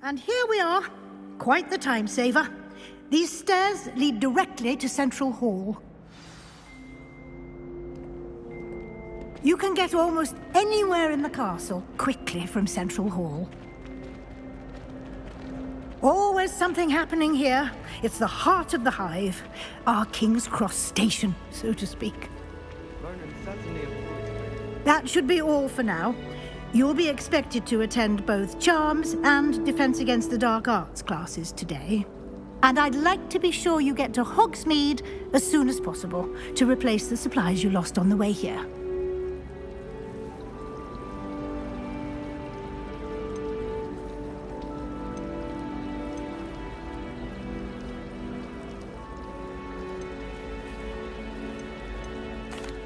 And here we are. Quite the time saver. These stairs lead directly to Central Hall. You can get almost anywhere in the castle quickly from Central Hall. Always something happening here. It's the heart of the Hive. Our King's Cross station, so to speak. That should be all for now. You'll be expected to attend both Charms and Defense Against the Dark Arts classes today. And I'd like to be sure you get to Hogsmeade as soon as possible to replace the supplies you lost on the way here.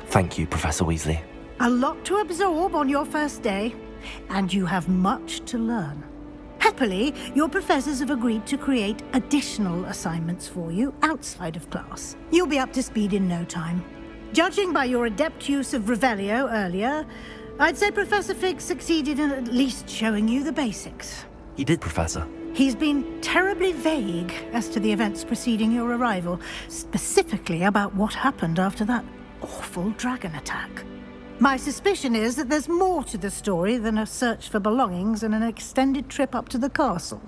Thank you, Professor Weasley. A lot to absorb on your first day, and you have much to learn. Happily, your professors have agreed to create additional assignments for you outside of class. You'll be up to speed in no time. Judging by your adept use of Revelio earlier, I'd say Professor Fig succeeded in at least showing you the basics. He did, Professor. He's been terribly vague as to the events preceding your arrival, specifically about what happened after that awful dragon attack. My suspicion is that there's more to the story than a search for belongings and an extended trip up to the castle.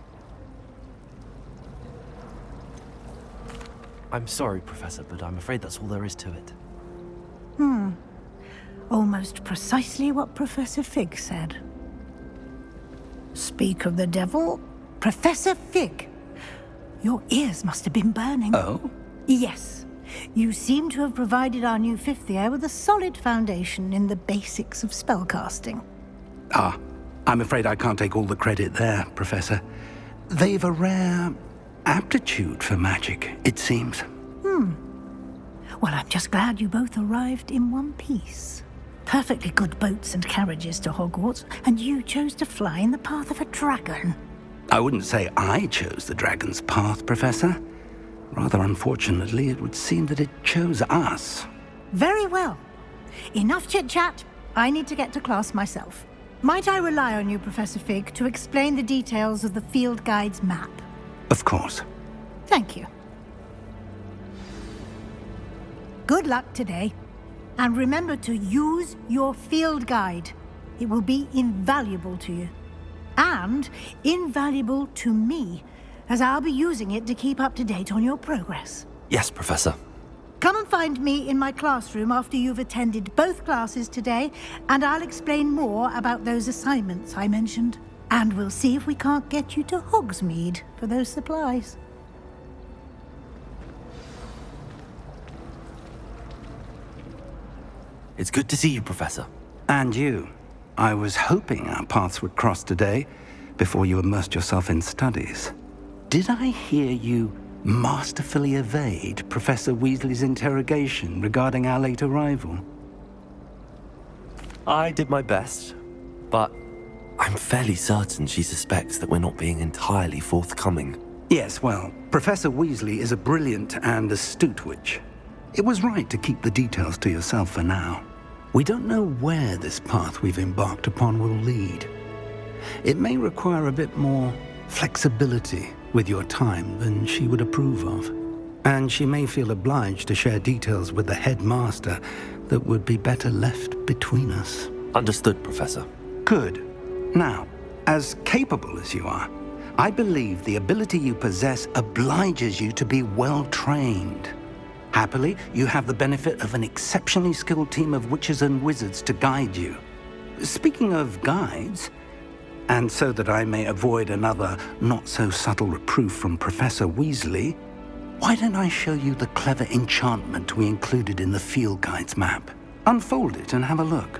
I'm sorry, Professor, but I'm afraid that's all there is to it. Almost precisely what Professor Fig said. Speak of the devil, Professor Fig. Your ears must have been burning. Oh? Yes. You seem to have provided our new fifth year with a solid foundation in the basics of spellcasting. Ah, I'm afraid I can't take all the credit there, Professor. They've a rare aptitude for magic, it seems. Well, I'm just glad you both arrived in one piece. Perfectly good boats and carriages to Hogwarts, and you chose to fly in the path of a dragon. I wouldn't say I chose the dragon's path, Professor. Rather unfortunately, it would seem that it chose us. Very well. Enough chit-chat. I need to get to class myself. Might I rely on you, Professor Fig, to explain the details of the field guide's map? Of course. Thank you. Good luck today. And remember to use your field guide. It will be invaluable to you. And invaluable to me, as I'll be using it to keep up to date on your progress. Yes, Professor. Come and find me in my classroom after you've attended both classes today, and I'll explain more about those assignments I mentioned. And we'll see if we can't get you to Hogsmeade for those supplies. It's good to see you, Professor. And you. I was hoping our paths would cross today, before you immersed yourself in studies. Did I hear you masterfully evade Professor Weasley's interrogation regarding our late arrival? I did my best, but I'm fairly certain she suspects that we're not being entirely forthcoming. Yes, well, Professor Weasley is a brilliant and astute witch. It was right to keep the details to yourself for now. We don't know where this path we've embarked upon will lead. It may require a bit more flexibility with your time than she would approve of. And she may feel obliged to share details with the headmaster that would be better left between us. Understood, Professor. Good. Now, as capable as you are, I believe the ability you possess obliges you to be well trained. Happily, you have the benefit of an exceptionally skilled team of witches and wizards to guide you. Speaking of guides, and so that I may avoid another not-so-subtle reproof from Professor Weasley, why don't I show you the clever enchantment we included in the field guide's map? Unfold it and have a look.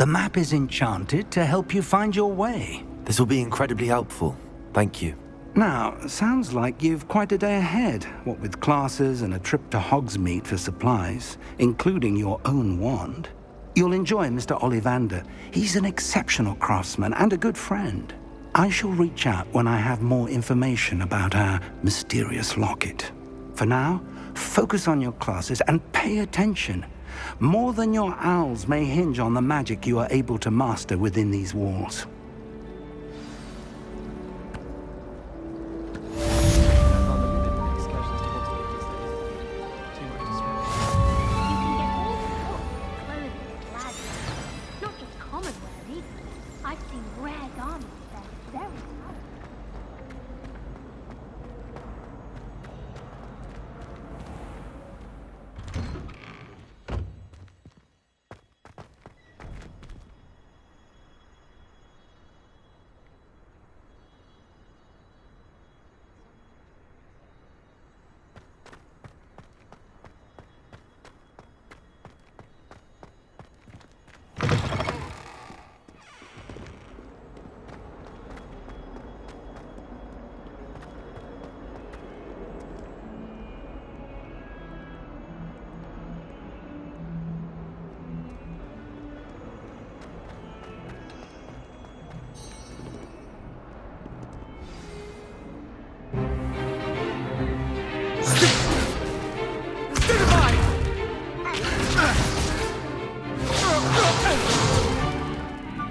The map is enchanted to help you find your way. This will be incredibly helpful. Thank you. Now, sounds like you've quite a day ahead, what with classes and a trip to Hogsmeade for supplies, including your own wand. You'll enjoy Mr. Ollivander. He's an exceptional craftsman and a good friend. I shall reach out when I have more information about our mysterious locket. For now, focus on your classes and pay attention. More than your owls may hinge on the magic you are able to master within these walls.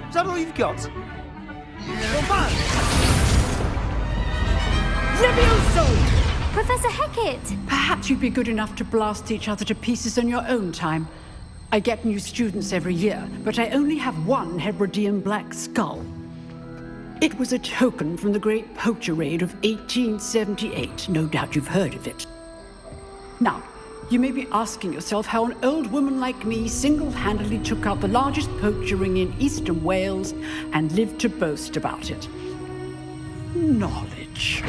Is that all you've got? Levioso! Professor Hecat! Perhaps you'd be good enough to blast each other to pieces in your own time. I get new students every year, but I only have one Hebridean black skull. It was a token from the Great Poacher Raid of 1878. No doubt you've heard of it. Now, you may be asking yourself how an old woman like me single-handedly took out the largest poacher ring in eastern Wales and lived to boast about it. Knowledge.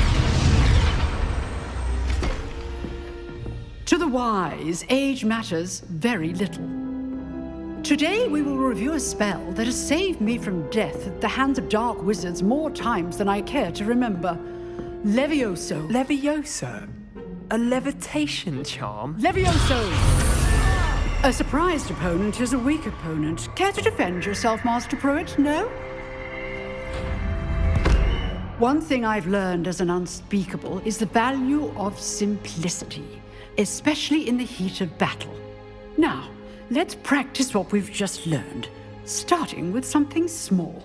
To the wise, age matters very little. Today we will review a spell that has saved me from death at the hands of dark wizards more times than I care to remember. Levioso. Levioso? A levitation charm? Levioso! A surprised opponent is a weak opponent. Care to defend yourself, Master Pruitt? No? One thing I've learned as an unspeakable is the value of simplicity, especially in the heat of battle. Now, let's practice what we've just learned, starting with something small.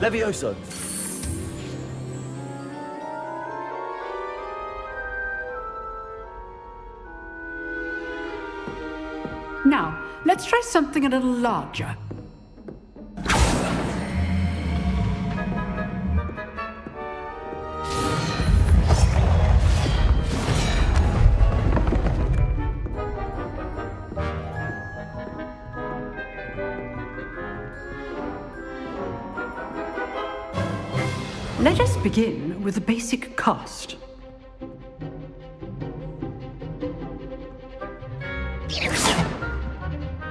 Levioso! Now, let's try something a little larger. Let us begin with the basic cast.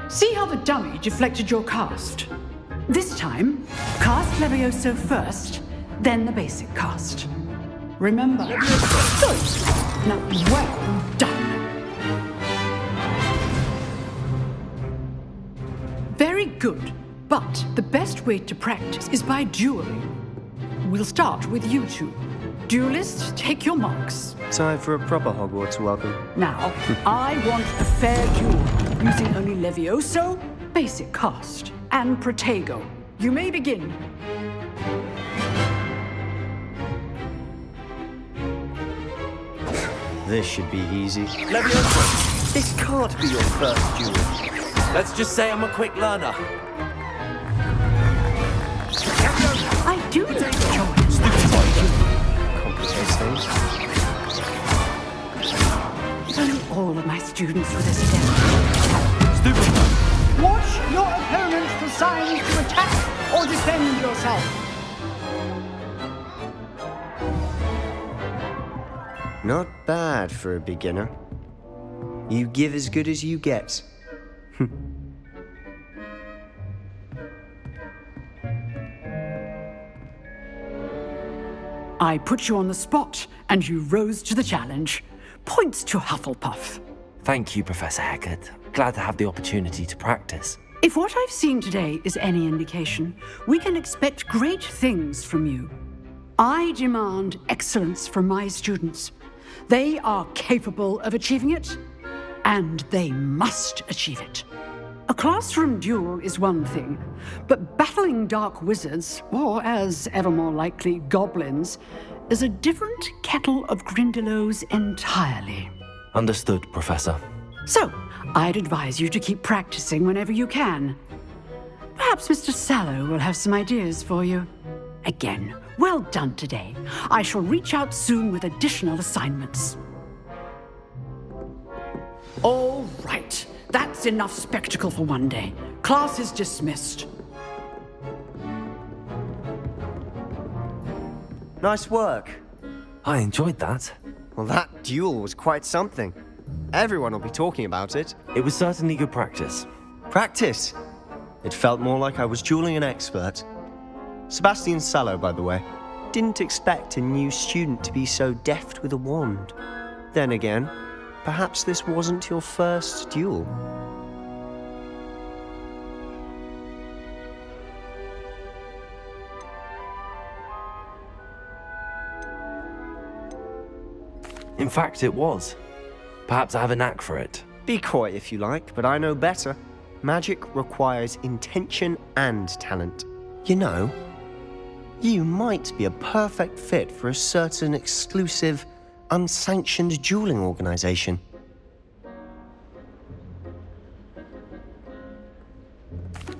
See how the dummy deflected your cast? This time, cast Levioso first, then the basic cast. Remember? Good. Now, well done. Very good, but the best way to practice is by dueling. We'll start with you two. Duelists, take your marks. Time for a proper Hogwarts welcome. Now, I want a fair duel, using only Levioso, basic cast, and Protego. You may begin. This should be easy. Levioso! This can't be your first duel. Let's just say I'm a quick learner. I do enjoy it. Complicates things. If only all of my students were this adept. Stupid! Watch your opponent for signs to attack or defend yourself. Not bad for a beginner. You give as good as you get. I put you on the spot, and you rose to the challenge. Points to Hufflepuff. Thank you, Professor Hecat. Glad to have the opportunity to practice. If what I've seen today is any indication, we can expect great things from you. I demand excellence from my students. They are capable of achieving it, and they must achieve it. A classroom duel is one thing, but battling dark wizards, or as ever more likely, goblins, is a different kettle of Grindylows entirely. Understood, Professor. So, I'd advise you to keep practicing whenever you can. Perhaps Mr. Sallow will have some ideas for you. Again, well done today. I shall reach out soon with additional assignments. All right. That's enough spectacle for one day. Class is dismissed. Nice work. I enjoyed that. Well, that duel was quite something. Everyone will be talking about it. It was certainly good practice. Practice. It felt more like I was dueling an expert. Sebastian Sallow, by the way. Didn't expect a new student to be so deft with a wand. Then again, perhaps this wasn't your first duel. In fact, it was. Perhaps I have a knack for it. Be coy if you like, but I know better. Magic requires intention and talent. You know, you might be a perfect fit for a certain exclusive, unsanctioned dueling organization.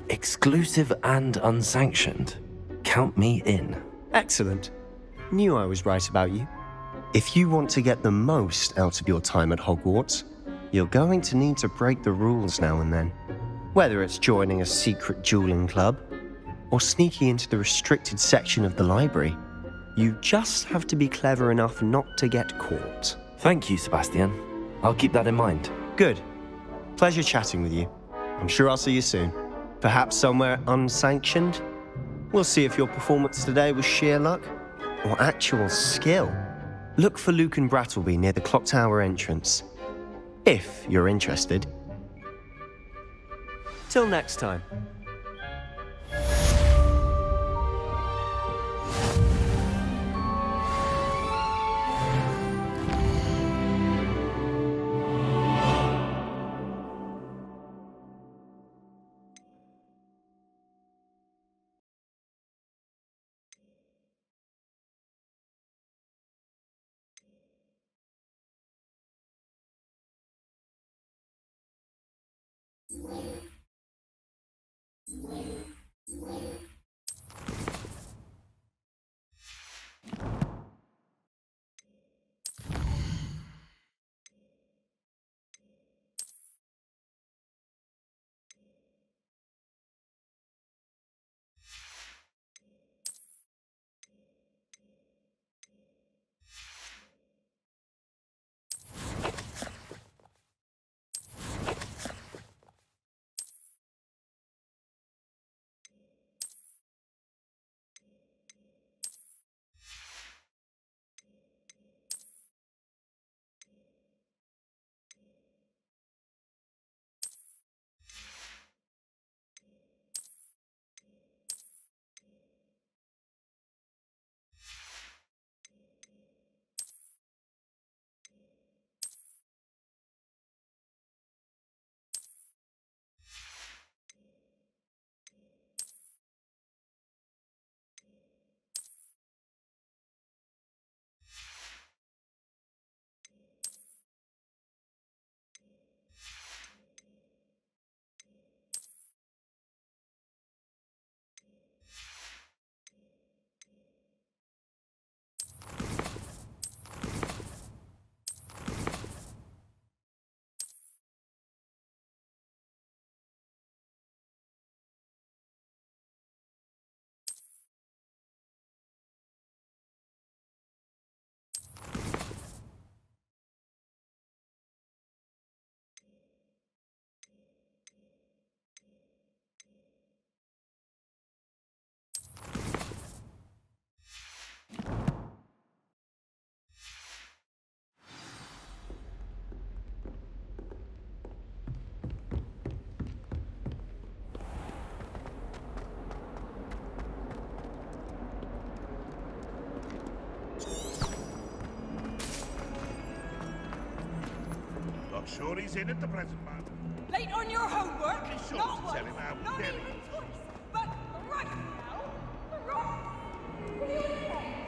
Exclusive and unsanctioned. Count me in. Excellent. Knew I was right about you. If you want to get the most out of your time at Hogwarts, you're going to need to break the rules now and then. Whether it's joining a secret dueling club, or sneaking into the restricted section of the library, you just have to be clever enough not to get caught. Thank you, Sebastian. I'll keep that in mind. Good. Pleasure chatting with you. I'm sure I'll see you soon. Perhaps somewhere unsanctioned? We'll see if your performance today was sheer luck or actual skill. Look for Luke and Brattleby near the clock tower entrance, if you're interested. Till next time. sure he's in at the present moment. Late on your homework? Be sure Not to once, tell him how not very- even twice, but right now, right. What do you say?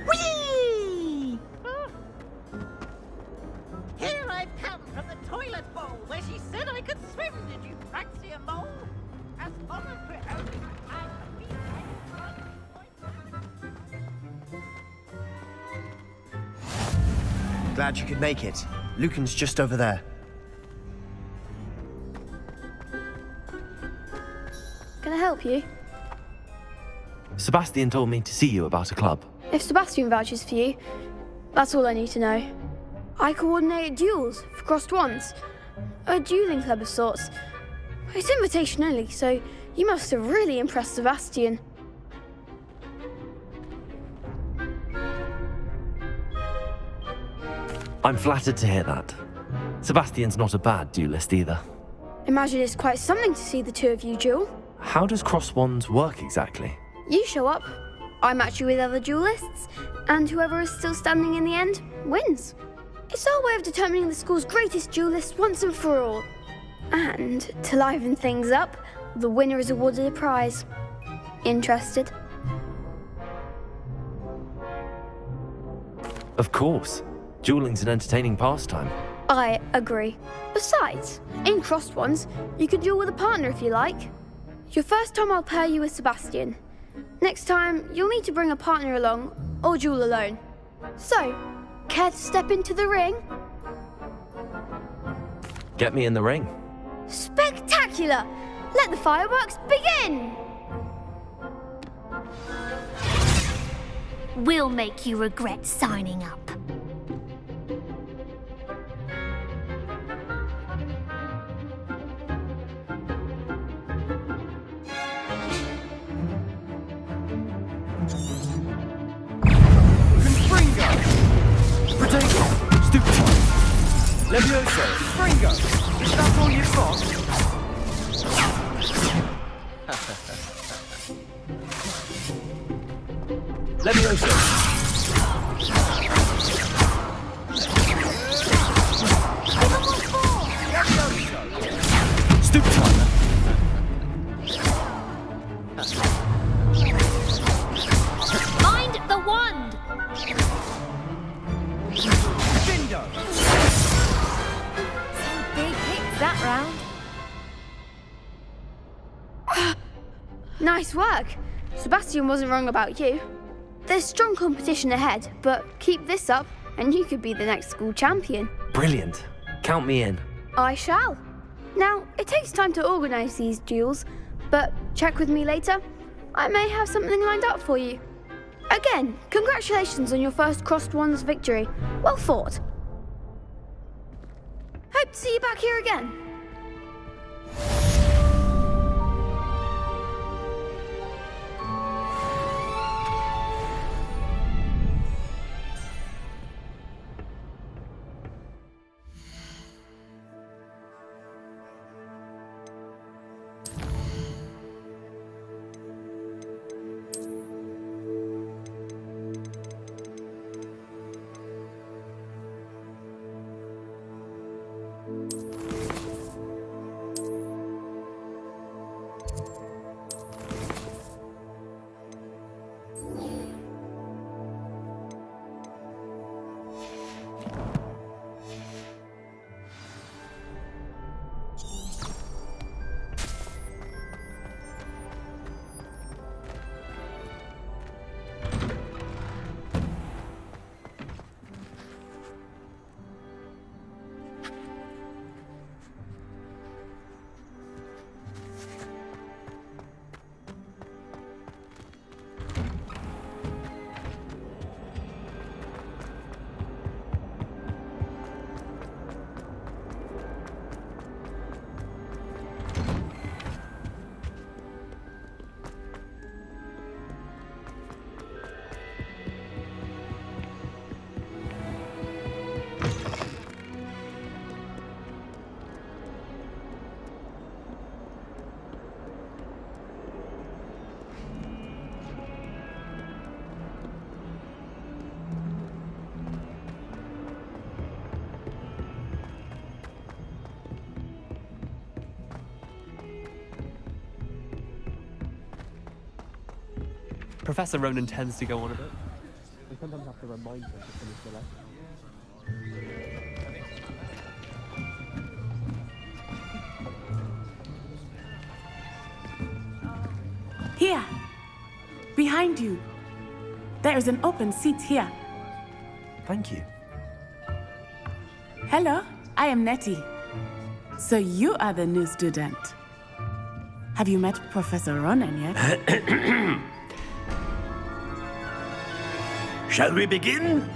Whee! Here I've come from the toilet bowl where she said I could swim, did you fancy a mole? As voluntary only I can be Glad you could make it. Lucan's just over there. Can I help you? Sebastian told me to see you about a club. If Sebastian vouches for you, that's all I need to know. I coordinate duels for crossed wands. A dueling club of sorts. It's invitation only, so you must have really impressed Sebastian. I'm flattered to hear that. Sebastian's not a bad duelist either. Imagine it's quite something to see the two of you duel. How does cross wands work exactly? You show up, I match you with other duelists, and whoever is still standing in the end wins. It's our way of determining the school's greatest duelist once and for all. And to liven things up, the winner is awarded a prize. Interested? Of course. Dueling's an entertaining pastime. I agree. Besides, in crossed ones, you can duel with a partner if you like. Your first time I'll pair you with Sebastian. Next time, you'll need to bring a partner along, or duel alone. So, care to step into the ring? Get me in the ring. Spectacular! Let the fireworks begin! We'll make you regret signing up. Levioso! Springo! Is that all you've got? Levioso! Stupid one! Mind the wand! Dindo! Big hits that round. Nice work! Sebastian wasn't wrong about you. There's strong competition ahead, but keep this up and you could be the next school champion. Brilliant. Count me in. I shall. Now, it takes time to organise these duels, but check with me later. I may have something lined up for you. Again, congratulations on your first crossed wands victory. Well fought. Hope to see you back here again. Professor Ronan tends to go on a bit. We sometimes have to remind him to finish the lesson. Here, behind you. There is an open seat here. Thank you. Hello, I am Nettie. So you are the new student. Have you met Professor Ronan yet? Shall we begin?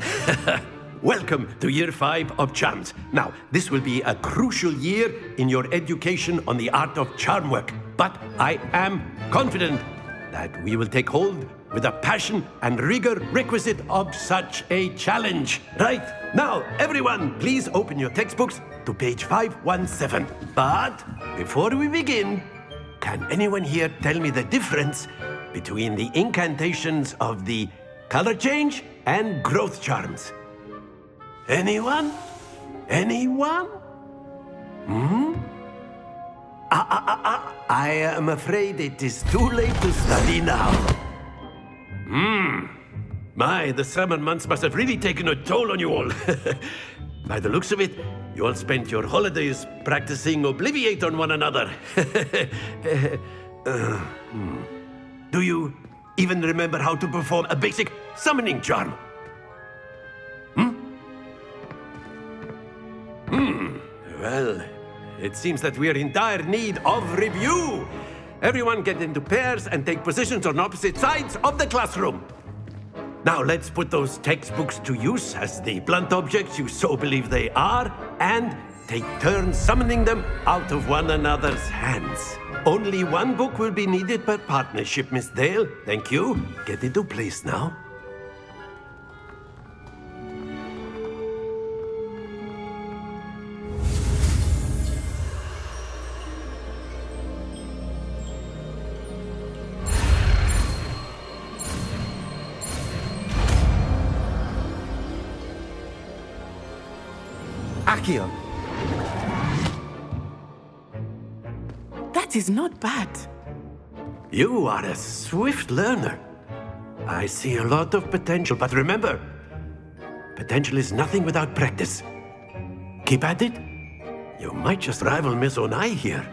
Welcome to Year 5 of Charms. Now, this will be a crucial year in your education on the art of charm work. But I am confident that we will take hold with the passion and rigor requisite of such a challenge. Right, now, everyone, please open your textbooks to page 517. But before we begin, can anyone here tell me the difference between the incantations of the color change and growth charms? Anyone? Anyone? I am afraid it is too late to study now. My, the summer months must have really taken a toll on you all. By the looks of it, you all spent your holidays practicing Obliviate on one another. Do you even remember how to perform a basic summoning charm? Well, it seems that we are in dire need of review. Everyone get into pairs and take positions on opposite sides of the classroom. Now let's put those textbooks to use as the blunt objects you so believe they are, and take turns summoning them out of one another's hands. Only one book will be needed per partnership, Miss Dale. Thank you. Get into place now. Accio. That is not bad. You are a swift learner. I see a lot of potential, but remember, potential is nothing without practice. Keep at it. You might just rival Miss Onai here.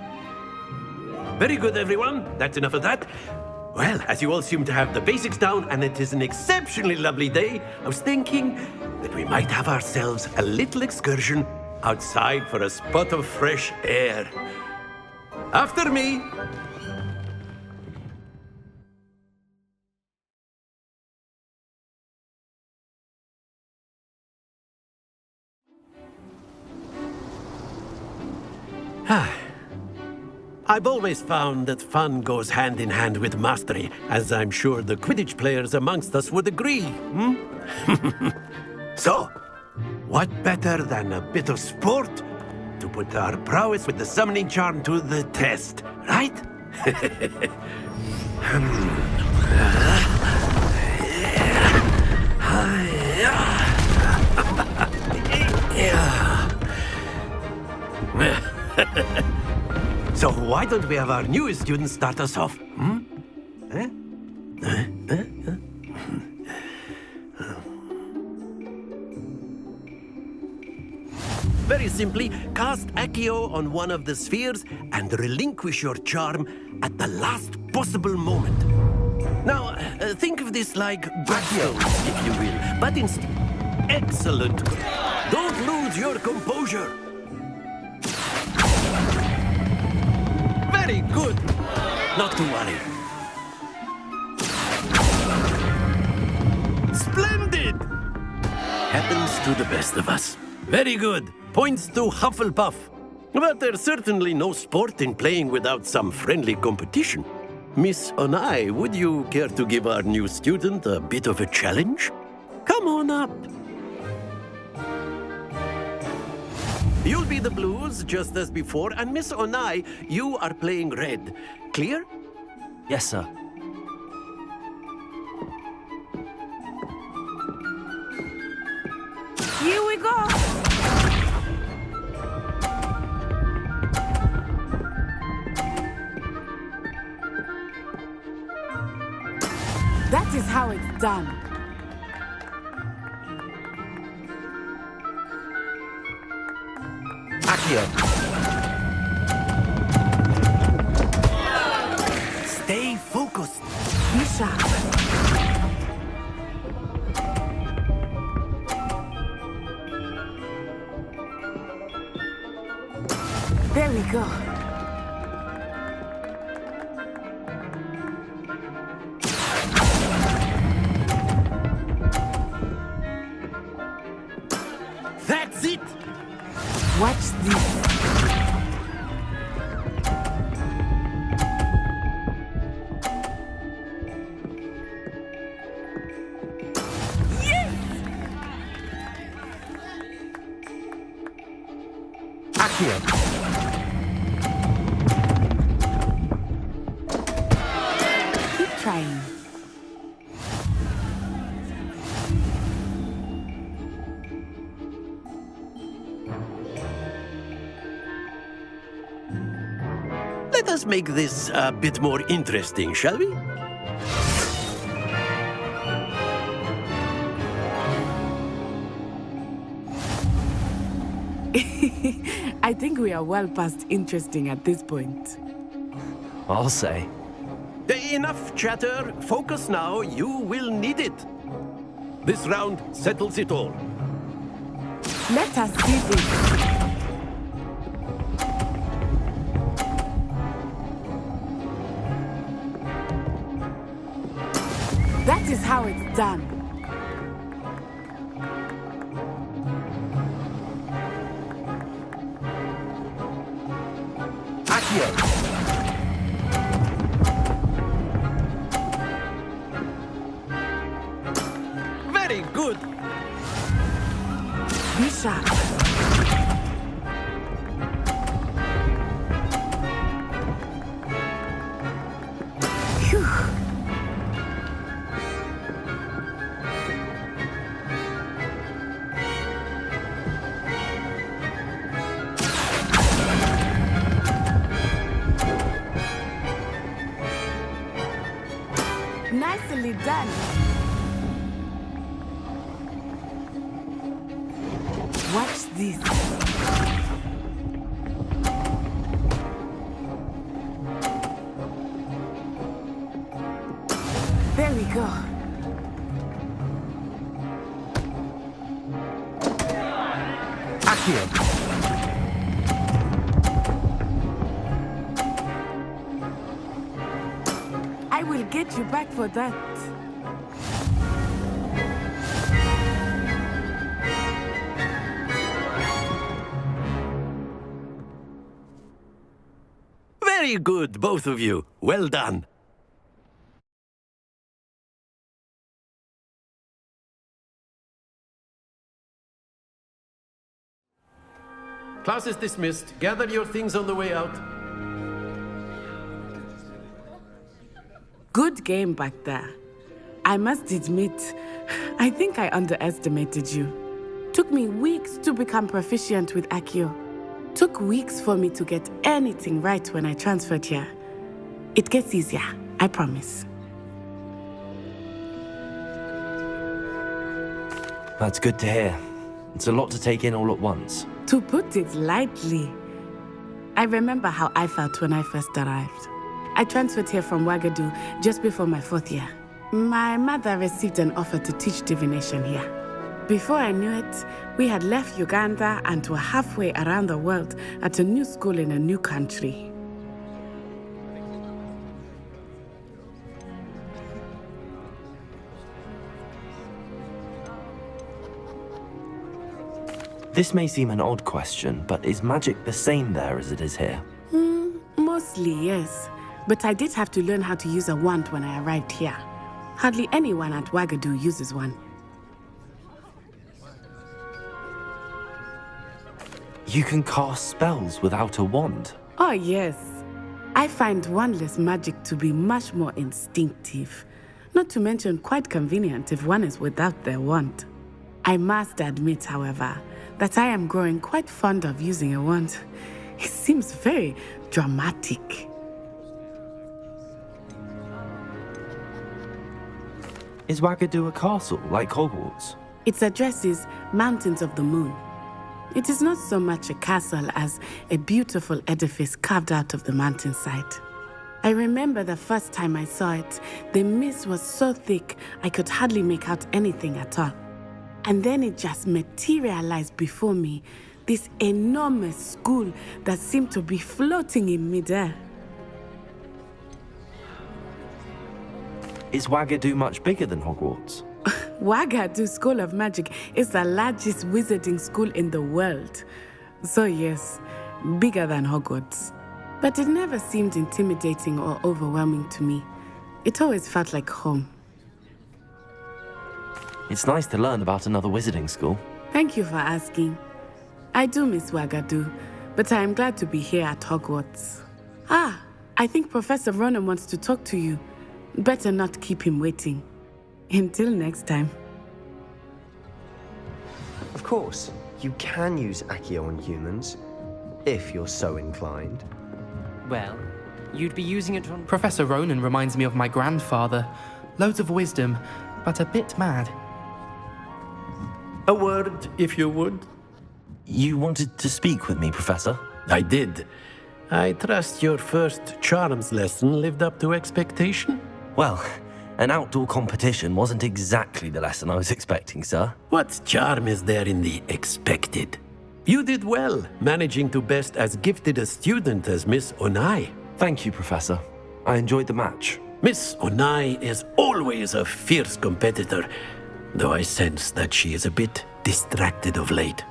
Very good, everyone. That's enough of that. Well, as you all seem to have the basics down, and it is an exceptionally lovely day, I was thinking that we might have ourselves a little excursion outside for a spot of fresh air. After me. I've always found that fun goes hand in hand with mastery, as I'm sure the Quidditch players amongst us would agree. So, what better than a bit of sport to put our prowess with the summoning charm to the test, right? So why don't we have our newest student start us off? Very simply, cast Accio on one of the spheres and relinquish your charm at the last possible moment. Now, think of this like Accio, if you will, but instead... Excellent! Don't lose your composure! Very good! Not to worry. Splendid! Happens to the best of us. Very good. Points to Hufflepuff. But there's certainly no sport in playing without some friendly competition. Miss Onai, would you care to give our new student a bit of a challenge? Come on up. You'll be the blues, just as before, and Miss Onai, you are playing red. Clear? Yes, sir. Here we go. That done. Accio. Stay focused. Be sharp. There we go. That's it! Watch this. Accio. Keep trying. Let us make this a bit more interesting, shall we? I think we are well past interesting at this point. I'll say. Enough chatter. Focus now. You will need it. This round settles it all. Let us see this. That is how it's done. Accio. Very good. Be sharp. Phew. Nicely done. Watch this. There we go. Accio. I will get you back for that. Very good, both of you. Well done. Class is dismissed. Gather your things on the way out. Good game back there. I must admit, I think I underestimated you. Took me weeks to become proficient with Accio. Took weeks for me to get anything right when I transferred here. It gets easier, I promise. That's good to hear. It's a lot to take in all at once. To put it lightly, I remember how I felt when I first arrived. I transferred here from Ouagadougou just before my 4th year. My mother received an offer to teach divination here. Before I knew it, we had left Uganda and were halfway around the world at a new school in a new country. This may seem an odd question, but is magic the same there as it is here? Mostly, yes. But I did have to learn how to use a wand when I arrived here. Hardly anyone at Ouagadougou uses one. You can cast spells without a wand? Oh, yes. I find wandless magic to be much more instinctive. Not to mention quite convenient if one is without their wand. I must admit, however, that I am growing quite fond of using a wand. It seems very dramatic. Is Wagadu a castle, like Hogwarts? Its address is Mountains of the Moon. It is not so much a castle as a beautiful edifice carved out of the mountainside. I remember the first time I saw it, the mist was so thick I could hardly make out anything at all. And then it just materialized before me, this enormous school that seemed to be floating in midair. Is Wagadu much bigger than Hogwarts? Wagadu School of Magic is the largest wizarding school in the world. So yes, bigger than Hogwarts. But it never seemed intimidating or overwhelming to me. It always felt like home. It's nice to learn about another wizarding school. Thank you for asking. I do miss Wagadu, but I am glad to be here at Hogwarts. I think Professor Ronan wants to talk to you. Better not keep him waiting. Until next time. Of course, you can use Accio on humans, if you're so inclined. Well, you'd be using it on... Professor Ronan reminds me of my grandfather. Loads of wisdom, but a bit mad. A word, if you would. You wanted to speak with me, Professor? I did. I trust your first charms lesson lived up to expectation? Well, an outdoor competition wasn't exactly the lesson I was expecting, sir. What charm is there in the expected? You did well, managing to best as gifted a student as Miss Onai. Thank you, Professor. I enjoyed the match. Miss Onai is always a fierce competitor, though I sense that she is a bit distracted of late.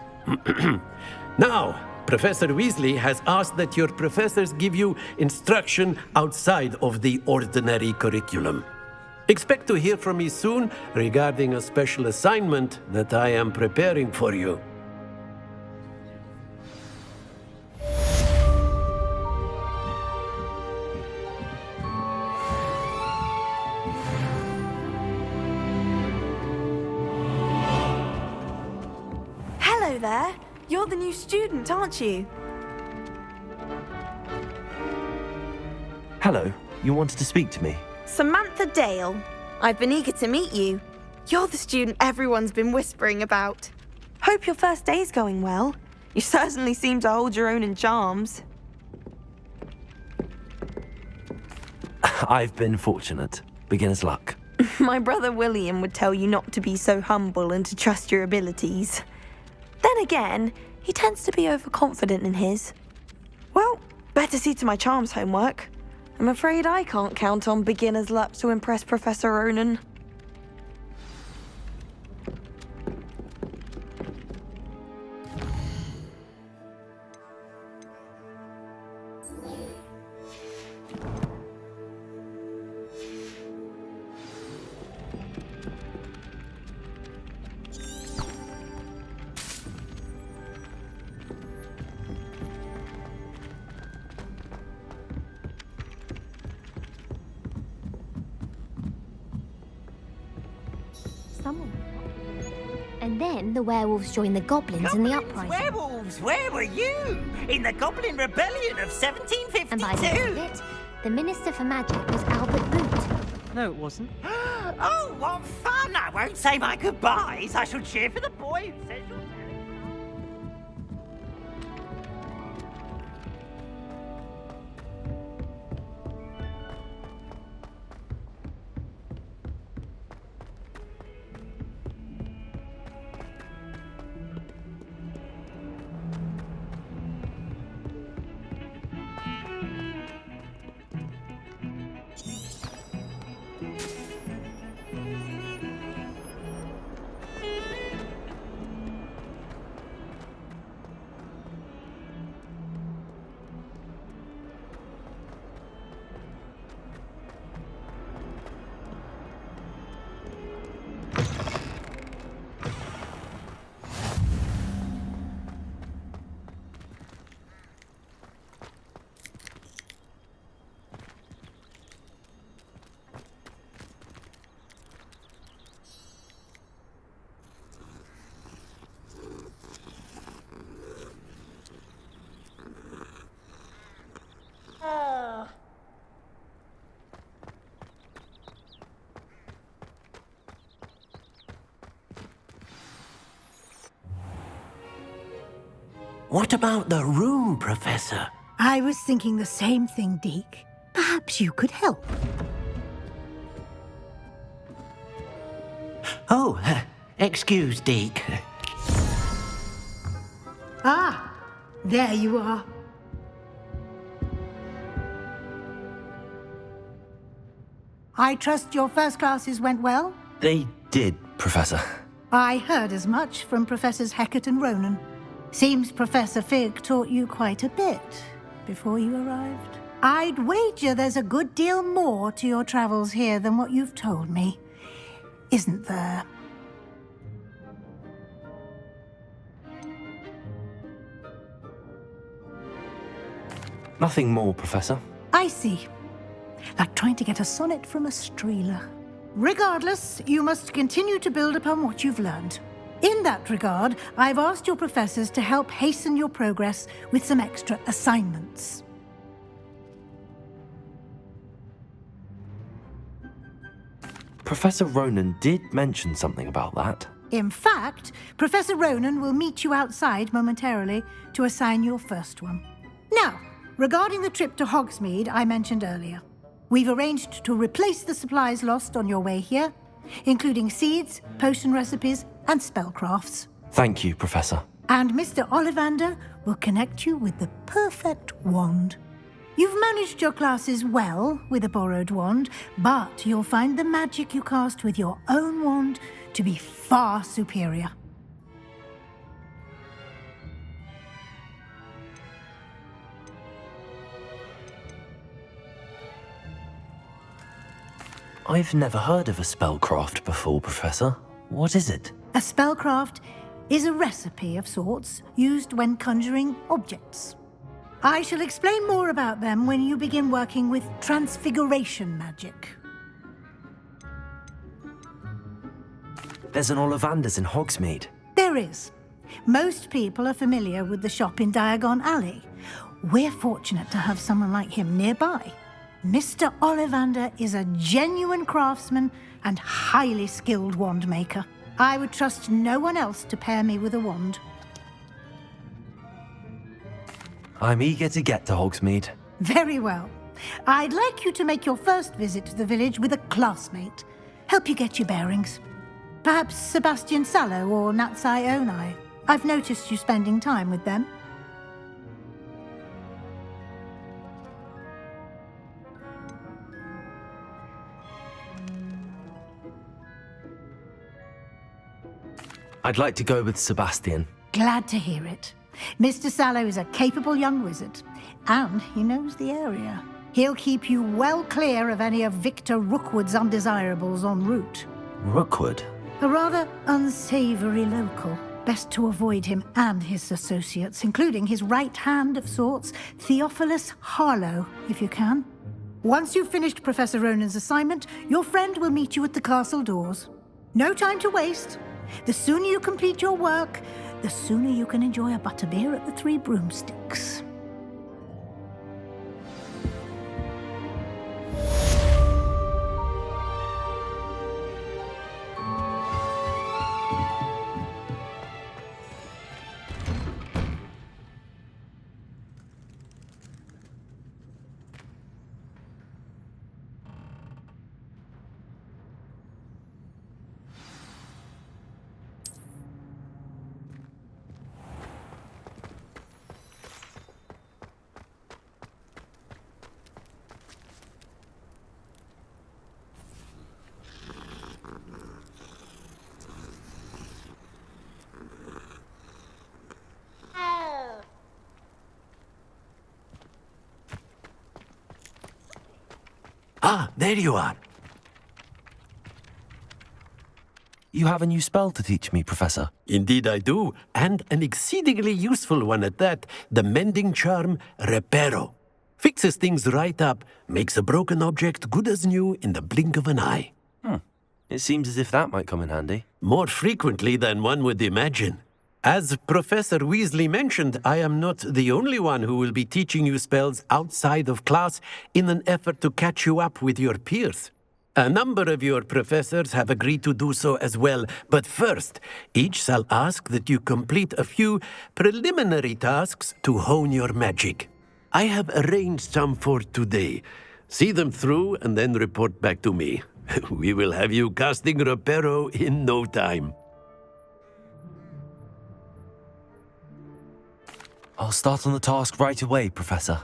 Now, Professor Weasley has asked that your professors give you instruction outside of the ordinary curriculum. Expect to hear from me soon regarding a special assignment that I am preparing for you. Hello there. You're the new student, aren't you? Hello, you wanted to speak to me? Samantha Dale. I've been eager to meet you. You're the student everyone's been whispering about. Hope your first day's going well. You certainly seem to hold your own in charms. I've been fortunate. Beginner's luck. My brother William would tell you not to be so humble and to trust your abilities. Then again, he tends to be overconfident in his. Well, better see to my charms homework. I'm afraid I can't count on beginner's luck to impress Professor Ronan. And then the werewolves joined the goblins in the uprising. Werewolves, where were you? In the Goblin Rebellion of 1752? And by the end of it, the Minister for Magic was Albert Boot. No, it wasn't. Oh, what fun! I won't say my goodbyes. I shall cheer for the boy who says you're What about the room, Professor? I was thinking the same thing, Deke. Perhaps you could help. Oh, excuse, Deke. Ah, there you are. I trust your first classes went well? They did, Professor. I heard as much from Professors Hecat and Ronan. Seems Professor Fig taught you quite a bit before you arrived. I'd wager there's a good deal more to your travels here than what you've told me, isn't there? Nothing more, Professor. I see. Like trying to get a sonnet from a streeler. Regardless, you must continue to build upon what you've learned. In that regard, I've asked your professors to help hasten your progress with some extra assignments. Professor Ronan did mention something about that. In fact, Professor Ronan will meet you outside momentarily to assign your first one. Now, regarding the trip to Hogsmeade I mentioned earlier, we've arranged to replace the supplies lost on your way here, including seeds, potion recipes, and spellcrafts. Thank you, Professor. And Mr. Ollivander will connect you with the perfect wand. You've managed your classes well with a borrowed wand, but you'll find the magic you cast with your own wand to be far superior. I've never heard of a spellcraft before, Professor. What is it? A spellcraft is a recipe of sorts used when conjuring objects. I shall explain more about them when you begin working with transfiguration magic. There's an Ollivander's in Hogsmeade. There is. Most people are familiar with the shop in Diagon Alley. We're fortunate to have someone like him nearby. Mr. Ollivander is a genuine craftsman and highly skilled wand maker. I would trust no one else to pair me with a wand. I'm eager to get to Hogsmeade. Very well. I'd like you to make your first visit to the village with a classmate. Help you get your bearings. Perhaps Sebastian Sallow or Natsai Onai. I've noticed you spending time with them. I'd like to go with Sebastian. Glad to hear it. Mr. Sallow is a capable young wizard, and he knows the area. He'll keep you well clear of any of Victor Rookwood's undesirables en route. Rookwood? A rather unsavory local. Best to avoid him and his associates, including his right hand of sorts, Theophilus Harlow, if you can. Once you've finished Professor Ronan's assignment, your friend will meet you at the castle doors. No time to waste. The sooner you complete your work, the sooner you can enjoy a butterbeer at the Three Broomsticks. Ah, there you are. You have a new spell to teach me, Professor. Indeed I do, and an exceedingly useful one at that, the mending charm Reparo. Fixes things right up, makes a broken object good as new in the blink of an eye. It seems as if that might come in handy. More frequently than one would imagine. As Professor Weasley mentioned, I am not the only one who will be teaching you spells outside of class in an effort to catch you up with your peers. A number of your professors have agreed to do so as well, but first, each shall ask that you complete a few preliminary tasks to hone your magic. I have arranged some for today. See them through and then report back to me. We will have you casting Reparo in no time. I'll start on the task right away, Professor.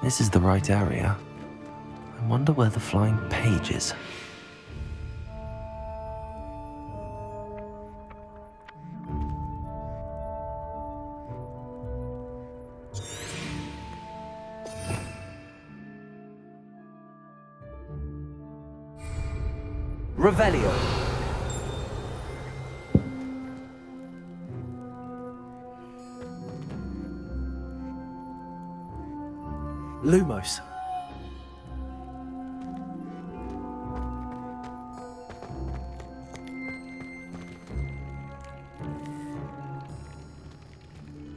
This is the right area. I wonder where the flying page is. Revelio. Lumos.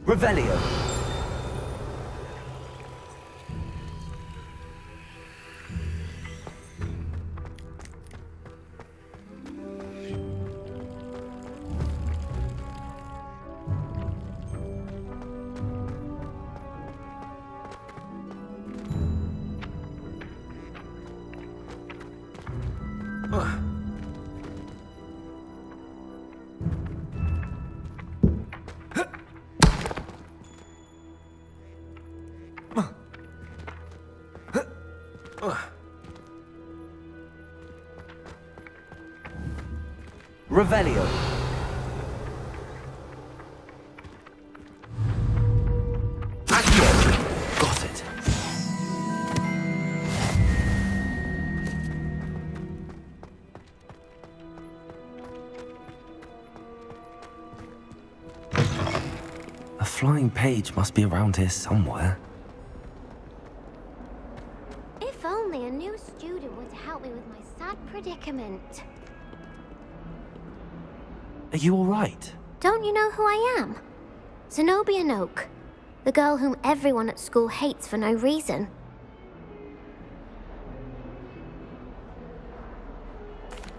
Revelio. Revelio. Accio. Got it. A flying page must be around here somewhere. If only a new student would help me with my sad predicament. Are you all right? Don't you know who I am? Zenobia Noak, the girl whom everyone at school hates for no reason.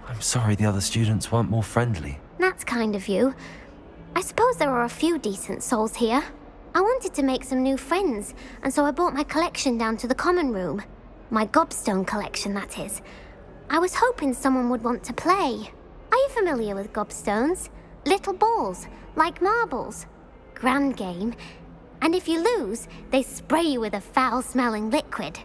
I'm sorry the other students weren't more friendly. That's kind of you. I suppose there are a few decent souls here. I wanted to make some new friends, and so I brought my collection down to the common room. My gobstone collection, that is. I was hoping someone would want to play. Are you familiar with gobstones? Little balls, like marbles. Grand game. And if you lose, they spray you with a foul-smelling liquid.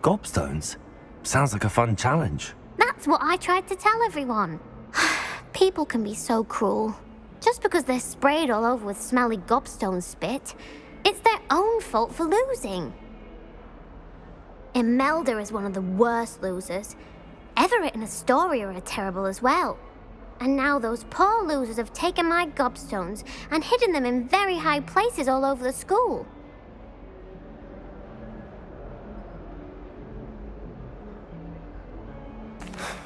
Gobstones? Sounds like a fun challenge. That's what I tried to tell everyone. People can be so cruel. Just because they're sprayed all over with smelly gobstone spit, it's their own fault for losing. Imelda is one of the worst losers. Everett and Astoria are terrible as well. And now those poor losers have taken my gobstones and hidden them in very high places all over the school.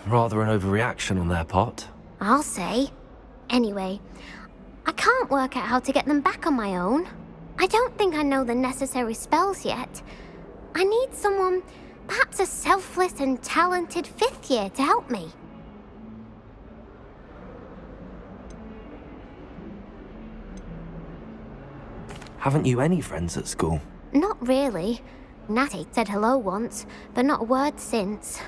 Rather an overreaction on their part. I'll say. Anyway, I can't work out how to get them back on my own. I don't think I know the necessary spells yet. I need someone, perhaps a selfless and talented fifth year to help me. Haven't you any friends at school? Not really. Natty said hello once, but not a word since.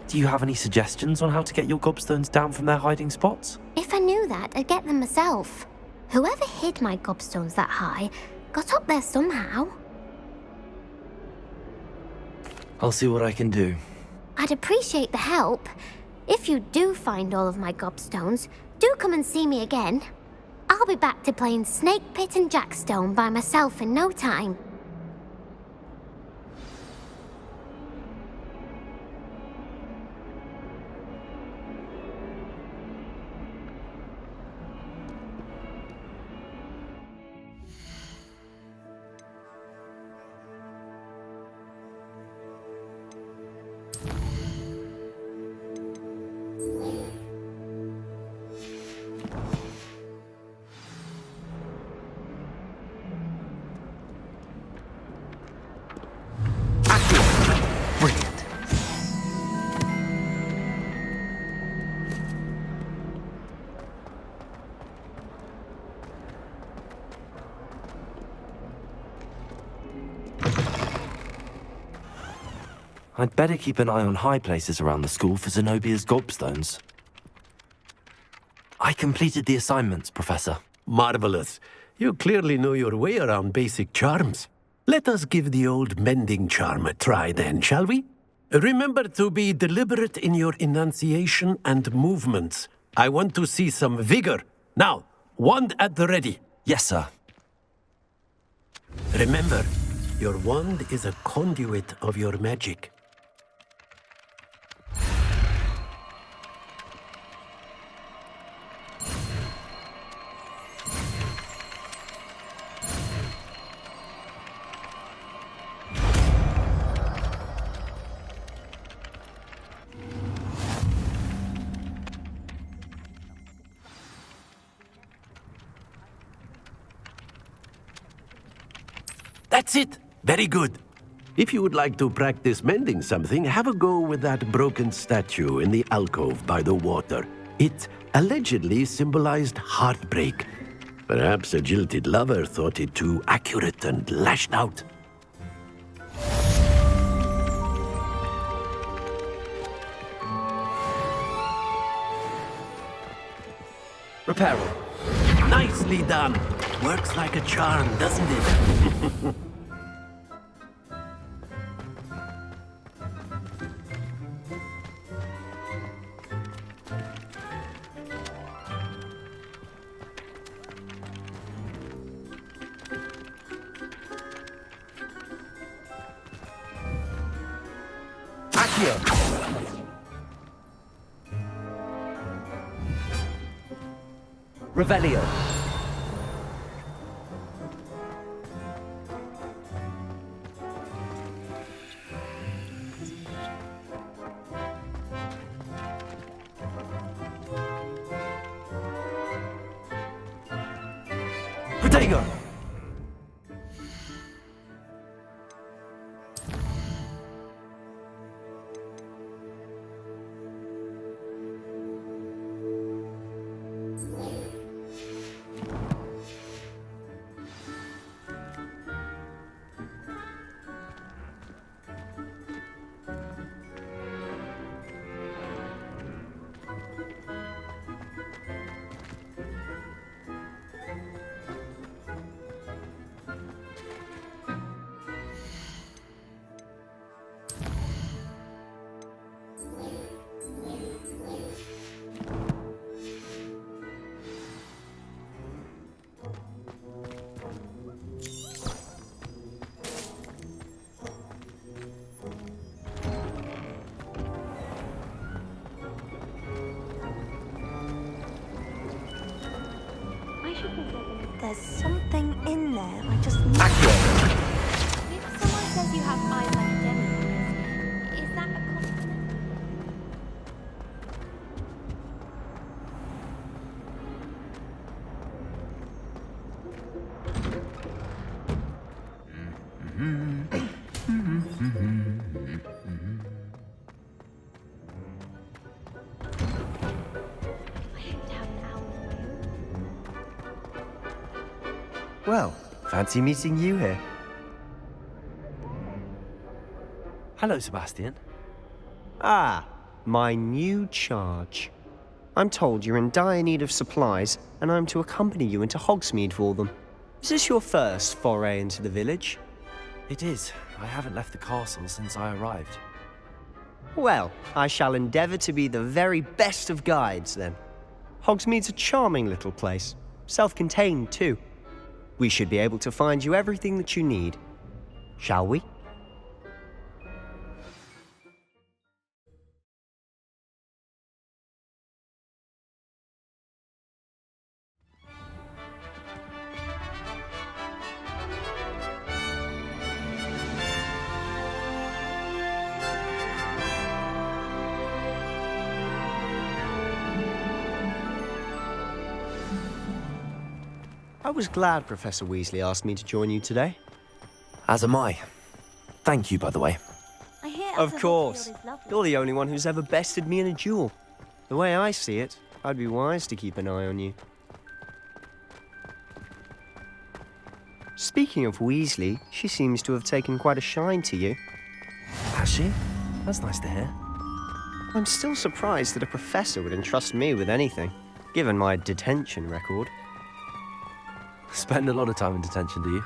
Do you have any suggestions on how to get your gobstones down from their hiding spots? If I knew that, I'd get them myself. Whoever hid my gobstones that high got up there somehow. I'll see what I can do. I'd appreciate the help. If you do find all of my gobstones, do come and see me again. I'll be back to playing Snake Pit and Jackstone by myself in no time. I'd better keep an eye on high places around the school for Zenobia's gobstones. I completed the assignments, Professor. Marvelous. You clearly know your way around basic charms. Let us give the old mending charm a try then, shall we? Remember to be deliberate in your enunciation and movements. I want to see some vigor. Now, wand at the ready. Yes, sir. Remember, your wand is a conduit of your magic. That's it. Very good. If you would like to practice mending something, have a go with that broken statue in the alcove by the water. It allegedly symbolized heartbreak. Perhaps a jilted lover thought it too accurate and lashed out. Reparo. Nicely done. Works like a charm, doesn't it? Revelio. Protego. There's something in there. I just need. If someone says you have eyes like a gem, is that a compliment? Well, fancy meeting you here. Hello, Sebastian. Ah, my new charge. I'm told you're in dire need of supplies, and I'm to accompany you into Hogsmeade for them. Is this your first foray into the village? It is. I haven't left the castle since I arrived. Well, I shall endeavour to be the very best of guides, then. Hogsmeade's a charming little place. Self-contained, too. We should be able to find you everything that you need. Shall we? I was glad Professor Weasley asked me to join you today. As am I. Thank you, by the way. I hear Of course. You're the only one who's ever bested me in a duel. The way I see it, I'd be wise to keep an eye on you. Speaking of Weasley, she seems to have taken quite a shine to you. Has she? That's nice to hear. I'm still surprised that a professor would entrust me with anything, given my detention record. Spend a lot of time in detention, do you?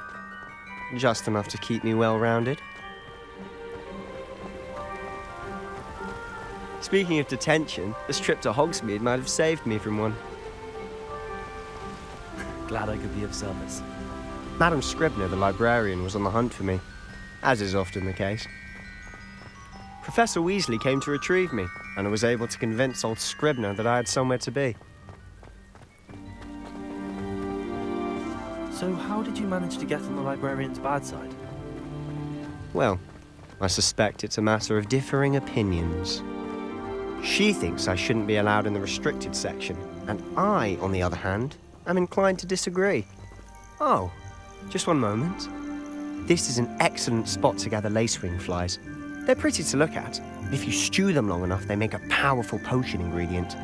Just enough to keep me well-rounded. Speaking of detention, this trip to Hogsmeade might have saved me from one. Glad I could be of service. Madam Scribner, the librarian, was on the hunt for me, as is often the case. Professor Weasley came to retrieve me, and I was able to convince old Scribner that I had somewhere to be. So how did you manage to get on the librarian's bad side? Well, I suspect it's a matter of differing opinions. She thinks I shouldn't be allowed in the restricted section, and I, on the other hand, am inclined to disagree. Oh, just one moment. This is an excellent spot to gather lacewing flies. They're pretty to look at. If you stew them long enough, they make a powerful potion ingredient.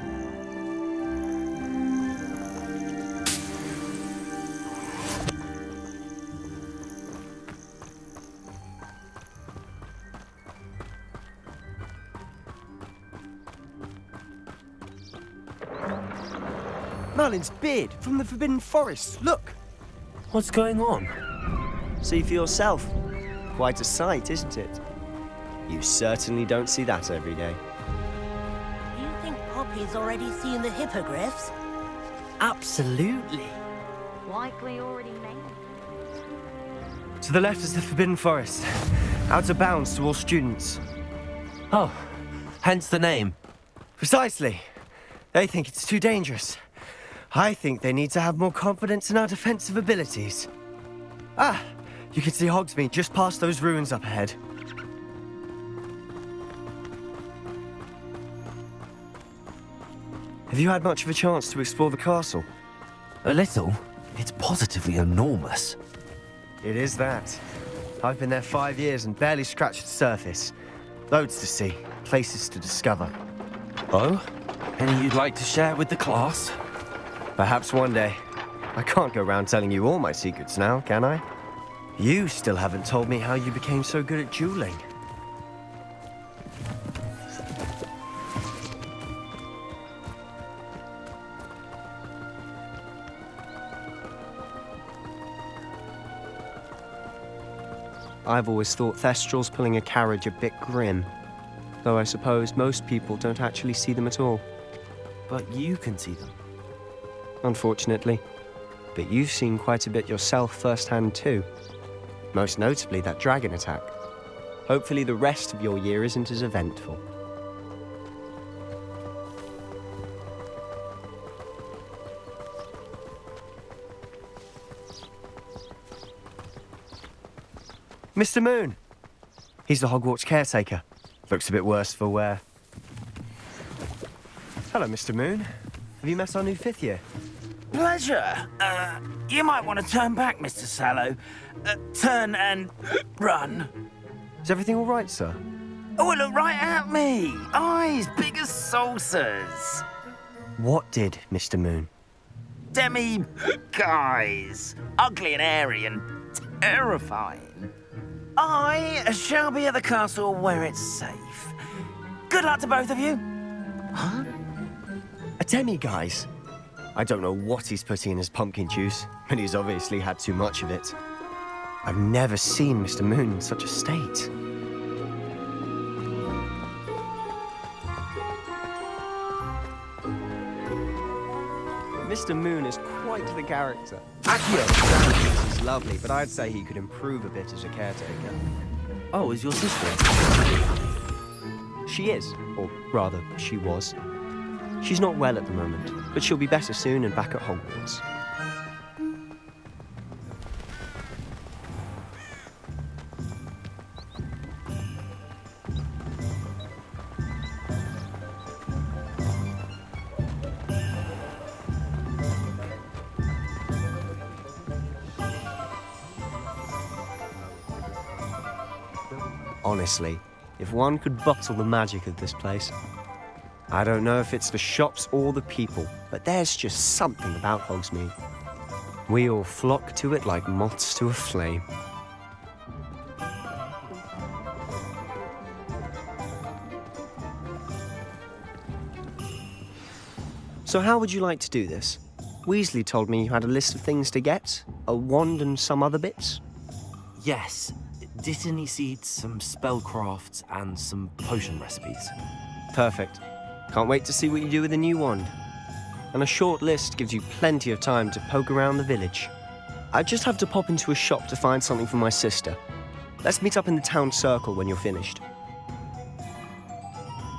Merlin's beard from the Forbidden Forest. Look! What's going on? See for yourself. Quite a sight, isn't it? You certainly don't see that every day. You think Poppy's already seen the hippogriffs? Absolutely. Likely already made. To the left is the Forbidden Forest. Out of bounds to all students. Oh, hence the name. Precisely. They think it's too dangerous. I think they need to have more confidence in our defensive abilities. Ah, you can see Hogsmeade just past those ruins up ahead. Have you had much of a chance to explore the castle? A little. It's positively enormous. It is that. I've been there 5 years and barely scratched the surface. Loads to see, places to discover. Oh? Any you'd like to share with the class? Perhaps one day. I can't go around telling you all my secrets now, can I? You still haven't told me how you became so good at dueling. I've always thought Thestrals pulling a carriage a bit grim, though I suppose most people don't actually see them at all. But you can see them. Unfortunately. But you've seen quite a bit yourself firsthand too. Most notably that dragon attack. Hopefully the rest of your year isn't as eventful. Mr. Moon! He's the Hogwarts caretaker. Looks a bit worse for wear. Hello, Mr. Moon. Have you met our new 5th year? Pleasure. You might want to turn back, Mr. Sallow. Turn and run. Is everything all right, sir? Oh, look right at me. Eyes big as saucers. What did, Mr. Moon? Guys. Ugly and airy and terrifying. I shall be at the castle where it's safe. Good luck to both of you. Huh? A demi-guise? I don't know what he's putting in his pumpkin juice, but he's obviously had too much of it. I've never seen Mr. Moon in such a state. Mr. Moon is quite the character. Accio, he's lovely, but I'd say he could improve a bit as a caretaker. Oh, is your sister? She is, or rather, she was. She's not well at the moment, but she'll be better soon and back at Hogwarts. Honestly, if one could bottle the magic of this place. I don't know if it's the shops or the people, but there's just something about Hogsmeade. We all flock to it like moths to a flame. So how would you like to do this? Weasley told me you had a list of things to get, a wand and some other bits. Yes. Dittany seeds, some spellcrafts, and some potion recipes. Perfect. Can't wait to see what you do with the new wand. And a short list gives you plenty of time to poke around the village. I just have to pop into a shop to find something for my sister. Let's meet up in the town circle when you're finished.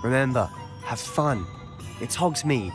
Remember, have fun. It's Hogsmeade.